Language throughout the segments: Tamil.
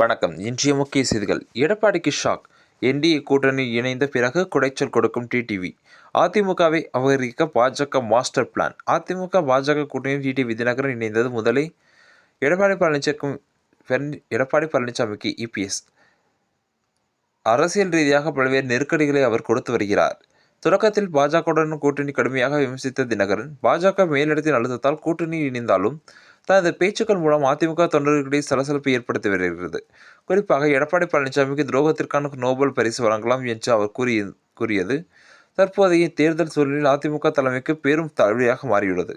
வணக்கம். இன்றைய முக்கிய செய்திகள். எடப்பாடிக்கு ஷாக். என்டிஏ கூட்டணி இணைந்த பிறகு குடைச்சல் கொடுக்கும் டிடிவி. அதிமுகவை அபகரிக்க பாஜக மாஸ்டர் பிளான். அதிமுக பாஜக கூட்டணியில் டிடிவி தினகரன் இணைந்தது முதலே எடப்பாடி பழனிசாமிக்கு இபிஎஸ். அரசியல் ரீதியாக பல்வேறு நெருக்கடிகளை அவர் கொடுத்து வருகிறார். தொடக்கத்தில் பாஜகவுடன் கூட்டணி கடுமையாக விமர்சித்த தினகரன், பாஜக மேலிடத்தின் அழுத்தத்தால் கூட்டணியில் இணைந்தாலும் தனது பேச்சுக்கள் மூலம் அதிமுக தொண்டர்களிடையே சலசலப்பை ஏற்படுத்தி வருகிறது. குறிப்பாக எடப்பாடி பழனிசாமிக்கு துரோகத்திற்கான நோபல் பரிசு வழங்கலாம் என்று அவர் கூறியது தற்போதைய தேர்தல் சூழலில் அதிமுக தலைமைக்கு பெரும் தழுவியாக மாறியுள்ளது.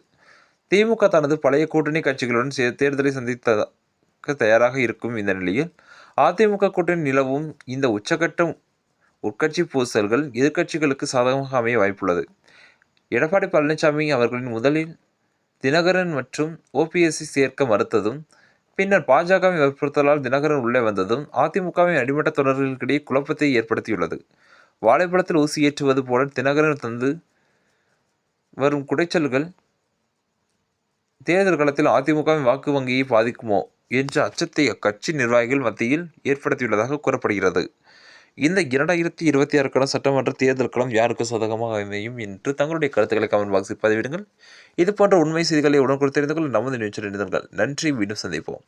திமுக தனது பழைய கூட்டணி கட்சிகளுடன் தேர்தலை சந்திக்க தயாராக இருக்கும் இந்த நிலையில் அதிமுக கூட்டணி நிலவும் இந்த உச்சகட்ட உட்கட்சி பூசல்கள் எதிர்க்கட்சிகளுக்கு சாதகமாக அமைய வாய்ப்புள்ளது. எடப்பாடி பழனிசாமி அவர்களின் முதலில் தினகரன் மற்றும் ஓபிஎஸ்ஐ சேர்க்க மறுத்ததும், பின்னர் பாஜகவின் வற்புறுத்தலால் தினகரன் உள்ளே வந்ததும் அதிமுகவின் அடிமட்ட தொடர்களிடையே குழப்பத்தை ஏற்படுத்தியுள்ளது. வாழைப்பழத்தில் ஊசி ஏற்றுவது போல தினகரன் தந்து வரும் குடைச்சல்கள் தேர்தல் களத்தில் அதிமுகவின் வாக்கு வங்கியை பாதிக்குமோ என்ற அச்சத்தை அக்கட்சி நிர்வாகிகள் மத்தியில் ஏற்படுத்தியுள்ளதாக கூறப்படுகிறது. இந்த 2026க்கான சட்டமன்ற தேர்தல் களம் யாருக்கு சாதகமாக அமையும் என்று தங்களுடைய கருத்துக்களை கமெண்ட் பாக்ஸில் பதிவிடுங்கள். இது போன்ற உண்மை செய்திகளை உடனுக்குடன் தெரிந்து கொள்ள நமது நியூஸ் இணைந்திருங்கள். நன்றி. மீண்டும் சந்திப்போம்.